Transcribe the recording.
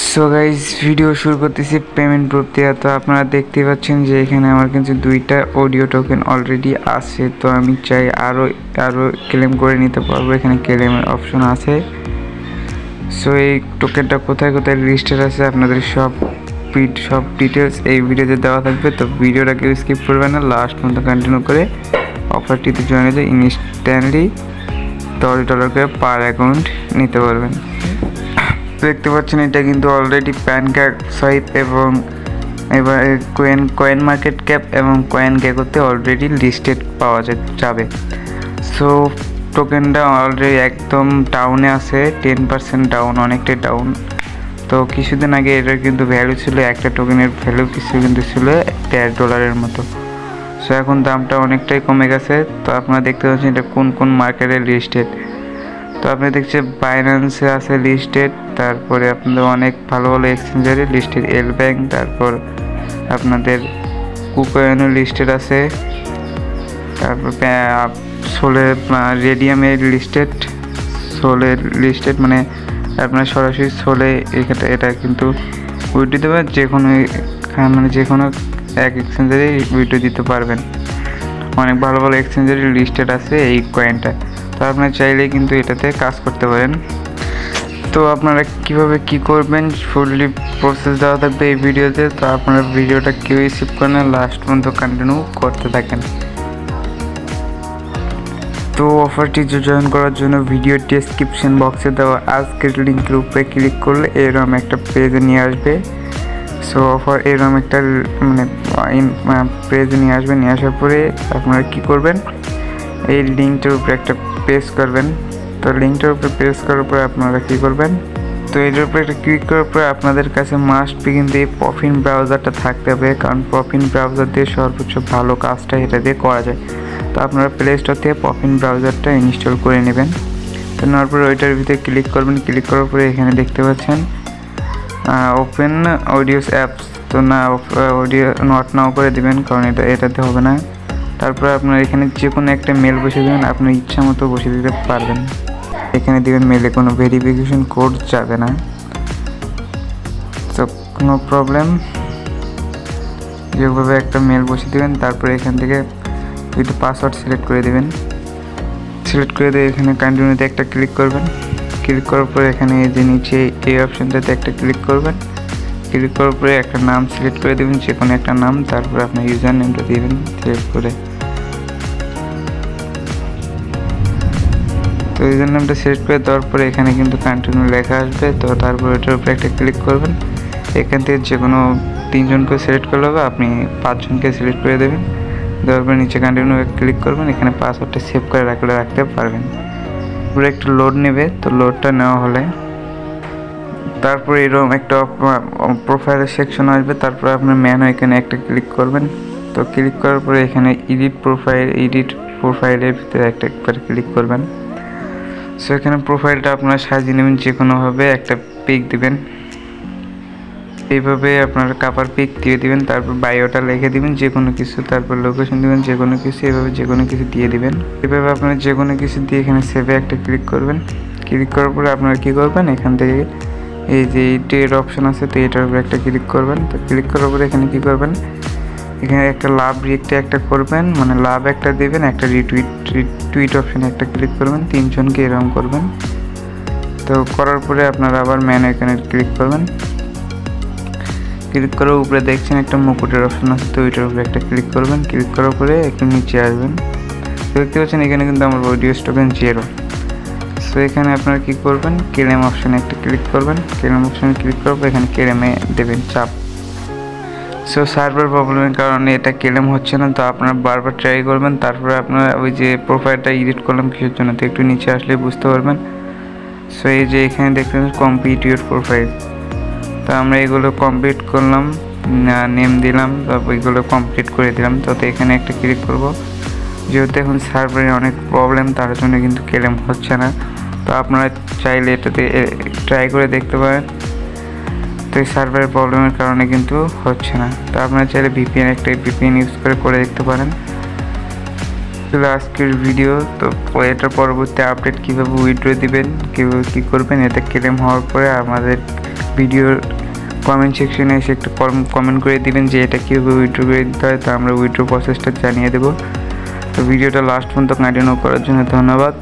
So guys video শুরু করতেছি payment proof দিয়ে। তো আপনারা দেখতে পাচ্ছেন যে এখানে আমার কিন্তু দুইটা অডিও টোকেন অলরেডি আছে। তো আমি চাই আরও ক্লেম করে নিতে পারবো, এখানে ক্লেমের অপশন আছে। সো এই টোকেনটা কোথায় কোথায় লিস্টেড আছে আপনাদের সব ডিটেলস এই ভিডিওতে দেওয়া থাকবে। তো ভিডিওটা কেউ স্কিপ করবে না, লাস্ট পর্যন্ত কন্টিনিউ করে অফারটিতে জয়েন হয়ে ইনস্ট্যান্টলি $10 করে পার অ্যাকাউন্ট নিতে পারবেন। দেখতে পাচ্ছেন এটা কিন্তু অলরেডি প্যানকেক সোয়াইপ এবং এবার কয়েন মার্কেট ক্যাপ এবং coingeckoতে অলরেডি লিস্টেড পাওয়া যাবে। সো টোকেনটা অলরেডি একদম ডাউনে আছে, 10% ডাউন, অনেকটাই ডাউন। তো কিছুদিন আগে এটার কিন্তু ভ্যালু ছিল, একটা টোকেনের ভ্যালু কিন্তু ছিল $10 মতো। সো এখন দামটা অনেকটাই কমে গেছে। তো আপনারা দেখতে পাচ্ছেন এটা কোন কোন মার্কেটে লিস্টেড। তো আপনি দেখছেন বাইন্যান্সে আছে লিস্টেড, তারপরে আপনাদের অনেক ভালো ভালো এক্সচেঞ্জারে লিস্টেড, এল ব্যাংক, তারপর আপনাদের কুকয়েনও লিস্টেড আছে, তারপর রেডিয়ামের লিস্টেড মানে আপনার সরাসরি সোলে এটা কিন্তু উইথড্র দিতে পারেন, যে কোনো এক এক্সচেঞ্জারে উইথড্র দিতে পারবেন। অনেক ভালো ভালো এক্সচেঞ্জারে লিস্টেড আছে এই কয়েনটা। তো আপনারা চাইলেই কিন্তু এটাতে কাজ করতে পারেন। তো আপনারা কিভাবে কি করবেন ফুললি প্রসেস দেওয়া থাকবে এই ভিডিওতে। তো আপনারা ভিডিওটা কেউ স্কিপ করেন না, লাস্ট পর্যন্ত কন্টিনিউ করতে থাকেন। তো অফারটি জয়েন করার জন্য ভিডিও ডেসক্রিপশন বক্সে দেওয়া আজকের লিঙ্কের উপরে ক্লিক করলে এরকম একটা পেজে নিয়ে আসবে। সো অফার এরকম একটা পেজে নিয়ে আসবে। নিয়ে আসার পরে আপনারা কি করবেন, এই লিঙ্কটার উপরে একটা প্রেস করবেন। তো লিঙ্কটার উপরে প্রেস করার পরে আপনারা কী করবেন, তো এটার উপরে একটা ক্লিক করার পরে আপনাদের কাছে মাস্ট বি কিন্তু এই পফিন ব্রাউজারটা থাকতে হবে, কারণ পফিন ব্রাউজার দিয়ে সর্বোচ্চ ভালো কাজটা এটা দিয়ে করা যায়। তো আপনারা প্লে স্টোর থেকে পফিন ব্রাউজারটা ইনস্টল করে নেবেন। তো নেওয়ার পরে ওইটার ভিতরে ক্লিক করবেন। ক্লিক করার পরে এখানে দেখতে পাচ্ছেন ওপেন অডিওস অ্যাপস। তো না, অডিও নট নাও করে দেবেন, কারণ এটাতে হবে না। তারপরে আপনার এখানে যে কোনো একটা মেল বসে দেবেন, আপনার ইচ্ছা মতো বসে দিতে পারবেন। এখানে দেবেন মেলে কোনো ভেরিফিকেশন কোড যাবে না। তো কোনো প্রবলেম, যেভাবে একটা মেল বসে দেবেন। তারপরে এখান থেকে দুটো পাসওয়ার্ড সিলেক্ট করে দেবেন। সিলেক্ট করে দিয়ে এখানে কন্টিনিউতে একটা ক্লিক করবেন। ক্লিক করার পরে এখানে এই যে নিচে এই অপশানটাতে একটা ক্লিক করবেন। ক্লিক করার পরে একটা নাম সিলেক্ট করে দেবেন, যে কোনো একটা নাম। তারপরে আপনার ইউজার নেমটা দেবেন সিলেক্ট করে। তো ইউজার নেমটা সিলেক্ট করে দেওয়ার পরে এখানে কিন্তু কন্টিনিউ লেখা আসবে। তো তারপর এটার উপরে একটা ক্লিক করবেন। এখান থেকে যে কোনো 3 জনকে সিলেক্ট করলে হবে, আপনি 5 জনকে সিলেক্ট করে দেবেন। দেওয়ার পরে নিচে কন্টিনিউ ক্লিক করবেন। এখানে পাসওয়ার্ডটা সেভ করে রাখতে পারবেন। পুরো একটু লোড নেবে। তো লোডটা নেওয়া হলে তারপরে এরকম একটা প্রোফাইলের সেকশন আসবে। তারপরে আপনার এখানে একটা ক্লিক করবেন। তো ক্লিক করার পরে এখানে এডিট প্রোফাইলের ভিতরে একবার ক্লিক করবেন। সো এখানে প্রোফাইলটা আপনারা সাজিয়ে নেবেন, যে কোনোভাবে একটা পিক দিবেন। এইভাবে আপনারা কাপার পিক দিয়ে দিবেন। তারপর বায়োটা লিখে দিবেন যে কোনো কিছু, তারপর লোকেশন দিবেন যে কোনো কিছু, এভাবে যে কোনো কিছু দিয়ে দিবেন। এভাবে আপনারা যে কোনো কিছু দিয়ে এখানে সেভে একটা ক্লিক করবেন। ক্লিক করার পরে আপনারা কী করবেন, এখান থেকে এই যে এইটের অপশান আছে, তো এটার উপরে একটা ক্লিক করবেন। তো ক্লিক করার পরে এখানে কী করবেন, এখানে একটা লাভ রিয়েক্টে একটা করবেন, মানে লাভ একটা দেবেন, একটা রিটুইট অপশানে একটা ক্লিক করবেন। 3 জনকে এরকম করবেন। তো করার পরে আপনারা আবার এখানে ক্লিক করবেন। ক্লিক করার উপরে দেখছেন একটা মুকুটের অপশান আছে, তো ওইটার উপরে একটা ক্লিক করবেন। ক্লিক করার পরে একটু নিচে আসবেন। দেখতে পাচ্ছেন এখানে কিন্তু আমার অডিও টোকেন 0। সো এখানে আপনারা কী করবেন, ক্লেম অপশানে একটা ক্লিক করবেন। ক্লেম অপশানে ক্লিক করার পর এখানে ক্লেমে দেবেন চাপ। সো সার্ভার প্রবলেমের কারণে এটা ক্লেম হচ্ছে না। তো আপনারা বারবার ট্রাই করবেন। তারপরে আপনারা ওই যে প্রোফাইলটা এডিট করলাম কিসের জন্য, তো একটু নিচে আসলে বুঝতে পারবেন। সো এই যে এখানে দেখবেন কমপ্লিট ইউর প্রোফাইল। তো আমরা এগুলো কমপ্লিট করলাম, নেম দিলাম, তারপর এগুলো কমপ্লিট করে দিলাম। তো এখানে একটা ক্লিক করব। যেহেতু এখন সার্ভারে অনেক প্রবলেম, তার জন্য কিন্তু ক্লেম হচ্ছে না। তো আপনারা চাইলে এটাতে ট্রাই করে দেখতে পারেন। তো এই সার্ভারের প্রবলেমের কারণে কিন্তু হচ্ছে না। তো আপনারা চাইলে ভিপিএন ইউজ করে দেখতে পারেন। আজকের ভিডিও। তো এটার পরবর্তী আপডেট কীভাবে উইথড্র দিবেন, কীভাবে কী করবেন, এটা ক্লেম হওয়ার পরে আমাদের ভিডিওর কমেন্ট সেকশনে এসে একটু কমেন্ট করে দিবেন যে এটা কীভাবে উইথড্র করে দিতে হয়, তো আমরা উইথড্র প্রসেসটা জানিয়ে দেবো। তো ভিডিওটা লাস্ট পর্যন্ত কন্টিনিউ করার জন্য ধন্যবাদ।